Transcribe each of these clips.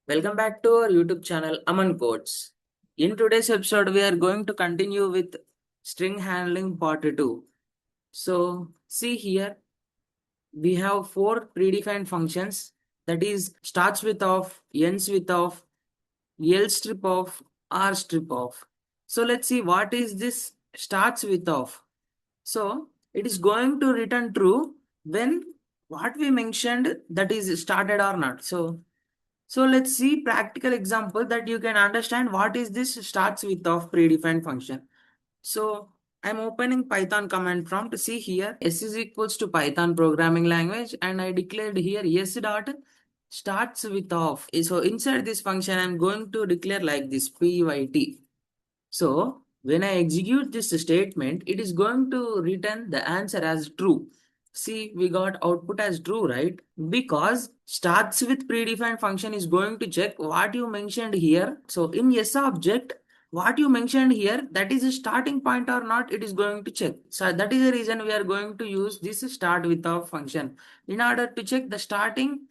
Welcome back to our YouTube channel Aman Codes. In today's episode, we are going to continue with string handling part 2. So, see here, we have four predefined functions that is starts with of, ends with of, L strip of, R strip of. So, let's see what is this starts with of. So, it is going to return true when what we mentioned that is started or not. So let's see practical example that you can understand what is this starts with of predefined function. So I'm opening Python command prompt to see here s is equals to Python programming language and I declared here s dot starts with of. So inside this function I'm going to declare like this pyt. So when I execute this statement, it is going to return the answer as true. See, we got output as true, right? Because starts with predefined function is going to check what you mentioned here. So in yes object, what you mentioned here, that is a starting point or not, it is going to check. So that is the reason we are going to use this start with of function in order to check the starting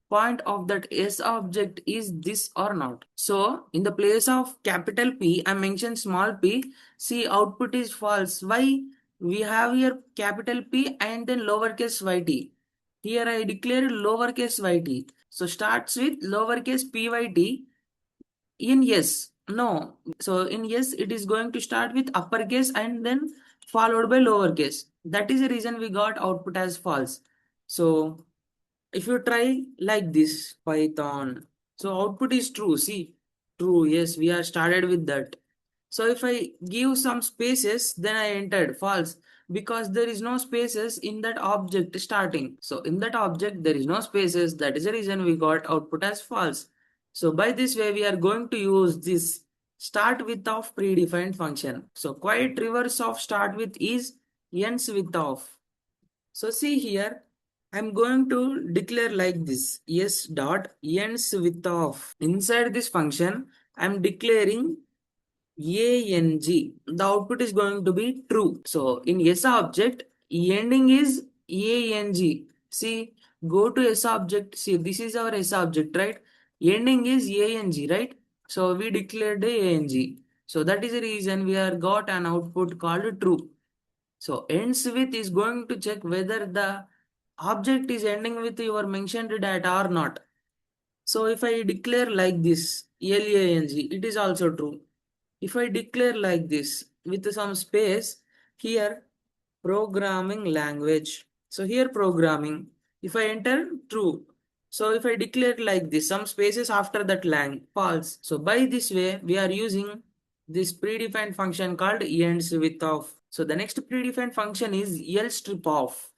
point of that S object is this or not. So in the place of capital P, I mentioned small p. See, output is false. Why? We have here capital P and then lowercase yt. Here I declared lowercase yt. So starts with lowercase pyt in yes. No. So in yes, it is going to start with uppercase and then followed by lowercase. That is the reason we got output as false. So if you try like this Python, so output is true. See, true. Yes, we are started with that. So if I give some spaces, then I entered false because there is no spaces in that object starting. So in that object, there is no spaces. That is the reason we got output as false. So by this way, we are going to use this start with of predefined function. So quite reverse of start with is ends with of. So see here, I'm going to declare like this s dot ends with of. Inside this function, I'm declaring ang. The output is going to be true. So in s object, ending is ang. See, go to s object. See, this is our s object, right? Ending is ang, right? So we declared ang. So that is the reason we are got an output called true. So ends with is going to check whether the object is ending with your mentioned data or not. So if I declare like this, lang, it is also true. If I declare like this with some space, here programming language. So here programming, if I enter true. So if I declare like this, some spaces after that lang, false. So by this way, we are using this predefined function called ends with of. So the next predefined function is L strip of.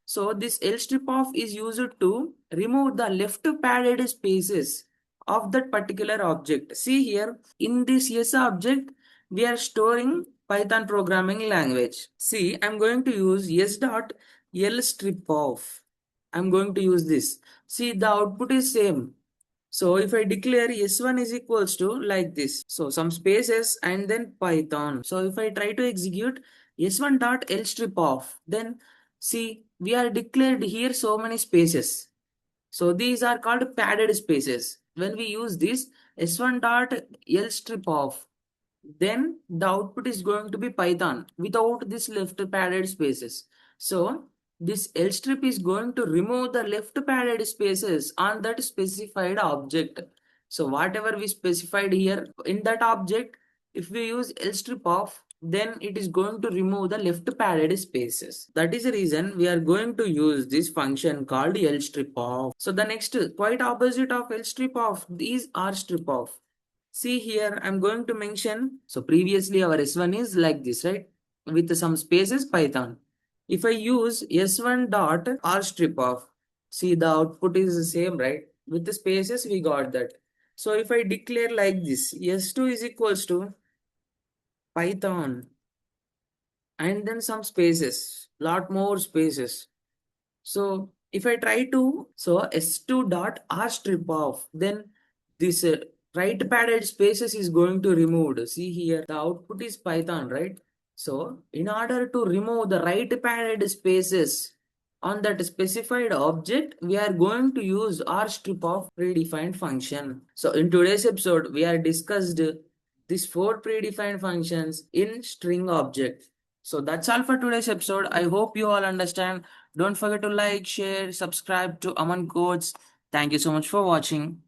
So this L strip of is used to remove the left padded spaces of that particular object. See here, in this yes object, we are storing Python programming language. See, I'm going to use s dot L strip of. I'm going to use this. See, the output is same. So if I declare s1 is equals to like this. So some spaces and then Python. So if I try to execute s1 dot L strip of, then see, we are declared here so many spaces. So these are called padded spaces. When we use this s1 dot L strip of, then the output is going to be Python without this left padded spaces. So this L strip is going to remove the left padded spaces on that specified object. So whatever we specified here in that object, if we use L strip of, then it is going to remove the left padded spaces. That is the reason we are going to use this function called L strip of. So the next quite opposite of L strip of is R strip of. See here, I'm going to mention, so previously our S1 is like this, right? With some spaces Python. If I use S1 dot R strip of, see the output is the same, right? With the spaces we got that. So if I declare like this, S2 is equals to Python and then some spaces, lot more spaces. So if I try to, so S2 dot R strip off, then this right padded spaces is going to removed. See here, the output is Python, right? So in order to remove the right padded spaces, on that specified object, we are going to use our strip of predefined function. So in today's episode, we are discussed these four predefined functions in string object. So that's all for today's episode. I hope you all understand. Don't forget to like, share, subscribe to Aman Codes. Thank you so much for watching.